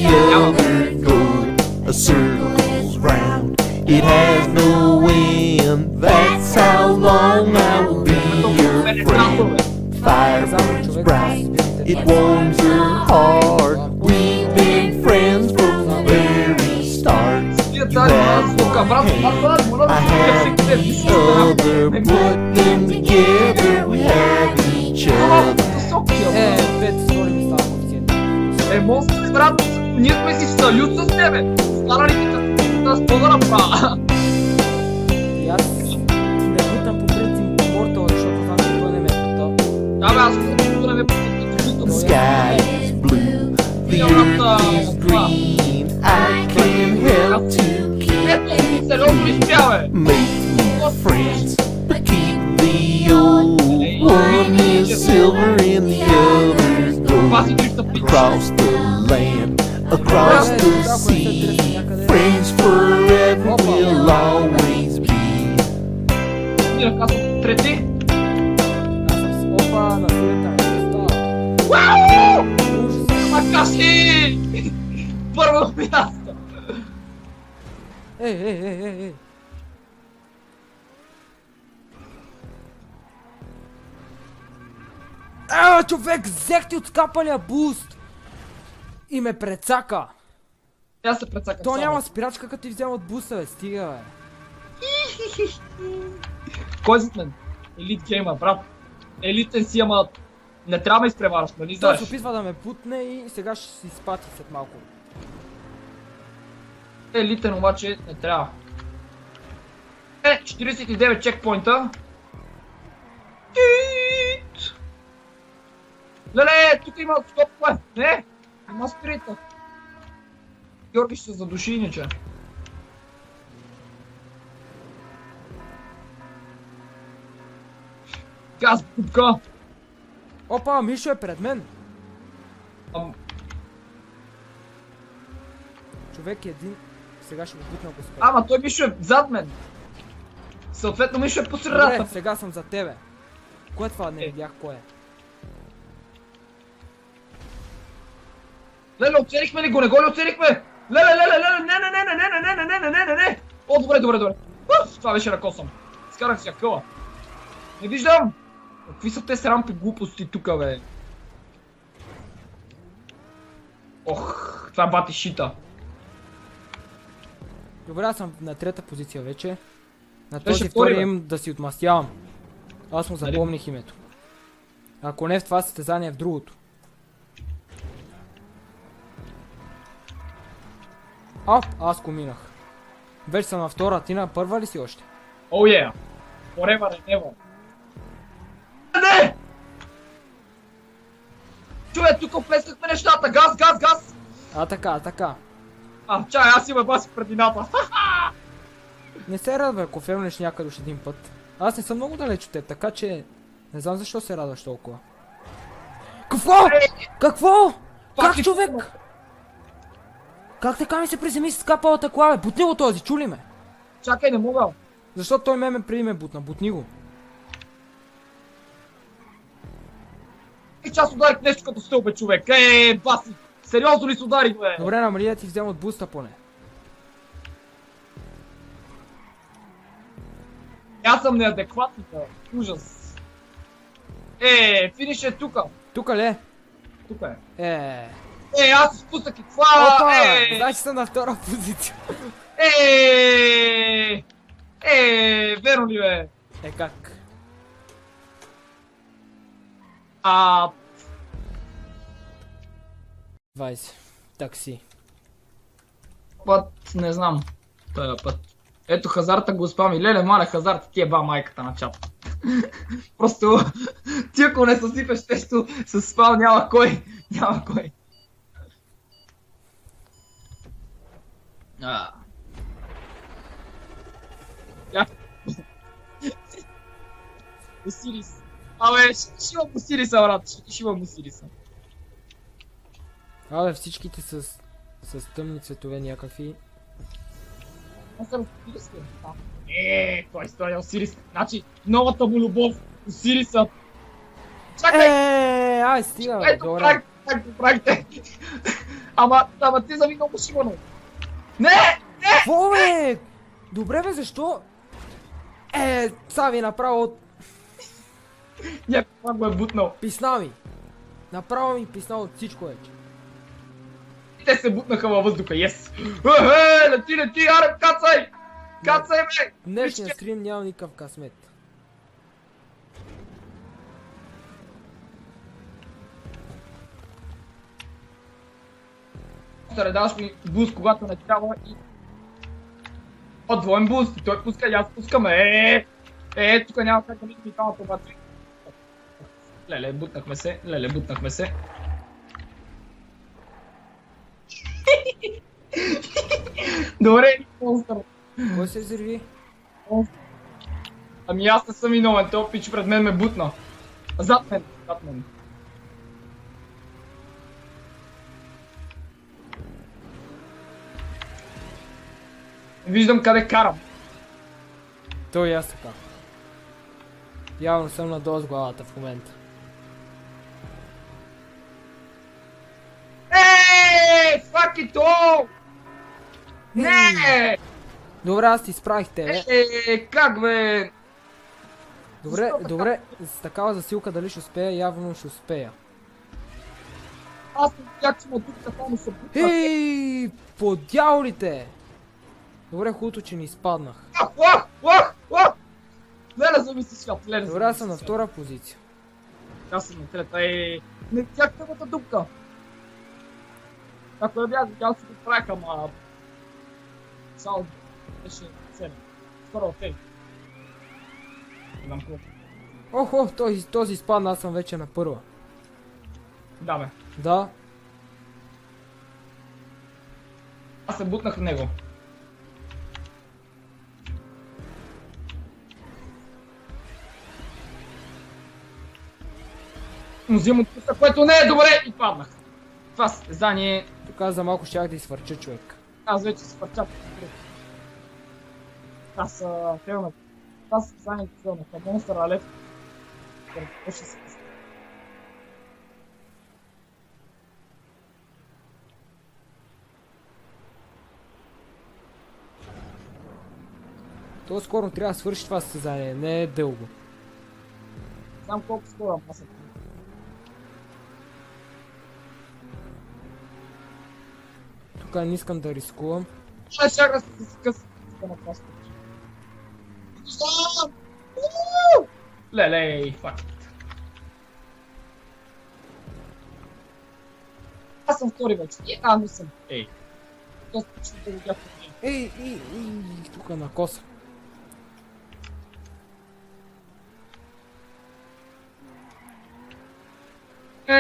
other goes a circles round. It has no end, that's how long I will be your friend. Fire burns bright, it warms your heart. We've been friends from the very start. You have one hand, I have the other. Put them together, we have each other. Монстри, брат, ние сме си в салют с тебе. Останалите с по-да направа. И аз не бутам по принцип Мортала, защото знам, че той не ме бута. Да, бе, аз не ме бутам. The sky is blue, the earth is green. I can't help to keep Сериозно ли спя, бе? make new friends, but keep the old one is silver and the other's gold. Across the land, across the sea, friends forever will always be. Мира, казвам, трети. Аз съм с опа на света. Вау! Макаши! Първо място! Ей! Човек, взех ти от скапалия буст! И ме прецака! Аз се прецакам То само. няма спирачка, като ти взема от буста, бе, стига, бе. Кой зад мен? Елит гейма, брат. Елитен си, ама не трябва да ме изпревараш, нали Той знаеш? се опитва да ме путне и сега ще си спати след малко. Елитен обаче не трябва. 49 чекпоинта. Тиит! Леле, тук има стопове! Не! Има спирита. Георги ще се задуши иначе. Газ купка! Опа, Мишо е пред мен! Човек е един... Сега ще го бутна го спред. Ама той Мишо е зад мен. Съответно Мишо е по Добре, средата. сега съм за тебе. Кое е това? Не видях кое е. Леле, оцелихме ли го? Не го ли оцелихме? Леле, не. О, добре. Уф, това беше ръкосъм. Скарах си акъла. Не виждам. Какви са те срампи глупости тука, бе? Ох, това бати шита. Добре, аз съм на трета позиция вече. На Беше този втори, втори бе. им да си отмъстявам. Аз му Нали? запомних името. Ако не в това състезание, в другото. Аз го минах. Вече съм на втора, ти на първа ли си още? Оу е! Forever and ever. Не! Човек, тук вплескахме нещата. Газ! Така. Чай, аз имам баси предината. Не се радвай, ако фернеш някъде още един път. Аз не съм много далеч от теб, така че... Не знам защо се радваш толкова. Какво? Как, човек? Как така ми се приземи с скапалата кола, бе? Бутни го този, чули ме? Чакай, не мога. Защото той ме преди ме бутна, бутни го. И час ударих нещо като стълбе, човек. Баси! Сериозно ли се ударих, бе? Добре, намали да ти взема от буста поне. Аз съм неадекватен, бе. Ужас. Финиш е тука. Тука ли? Тука е. Е. Аз спуснах и това! Опа! Значи съм на втора позиция. Верно ли, бе? Как? А... 20. Такси. Път, не знам. Тоя път. Ето хазарта го спами. Леле, маля, хазарта ти е ба майката на чата. Просто ти ако не съсипеш нещо с спал, няма кой. Осирис. Абе, ще имам Осириса, брат. Ще имам Осириса. Абе, всичките с тъмни цветове някакви. Аз съм Осирис, той е Осирис. Значи, новата му любов, Осириса. Чакай! Ай, стига, бе, Ето, добре. правите. Ама ти зави много сигурно. Не! Какво бе? Добре бе, защо? Сави направо Някой го е бутнал. писна ми. Направо ми писна от всичко вече. Те се бутнаха във въздуха, ес! Лети, аре, кацай! Кацай, бе! Днешния стрим няма никакъв късмет. Даваш ми буст, когато не трябва и... Двоен буст, и той пуска и аз пускам, тук няма как да видим и двамата обаче. Леле, бутнахме се. Добре, монстър. Кой се взриви? Ами аз не съм виновен, той пич пред мен ме бутна. Зад мен. Виждам къде карам. Той и аз така. Явно съм надолу с главата в момента. Fuck it all! Не! Добре, аз ти изправих тебе. Как бе? Добре, с такава засилка дали ще успея, явно ще успея. Аз не видях, че ме тук така ми се бутна. По дяволите! Добре, хубавото, че не изпаднах. Лах! Леле, зъби си свят, Добре, аз съм на втора позиция. Аз съм на трета, не видях тъмата дупка. Ако я бях видял, си го правих, ама... Само беше 7. Скоро окей. Не знам колко. Този изпадна, аз съм вече на първа. Да, бе. Да. Аз се бутнах в него. Но взимам отпуска, което не е добре и паднах. Това състезание... Тук аз за малко щях да изфърча човек. Аз вече се фърчах. Аз филмах. Това състезание филмах. Монстър Алев. Какво ще се... То скоро трябва да свърши това състезание, не е дълго. Знам колко скоро аз съм. Тук не искам да рискувам. Чакай да се скъса на това скъпи. Лелей, фак. Аз съм втори вече. Не съм. Доста почти да видях. Тук на коса.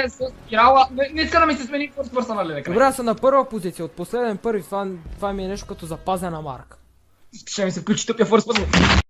Спирала. Не иска да ми се смени first person, нали? Добре, аз съм на първа позиция, от последен първи, това ми е нещо като запазена марка. Ще ми се включи тъпия first person.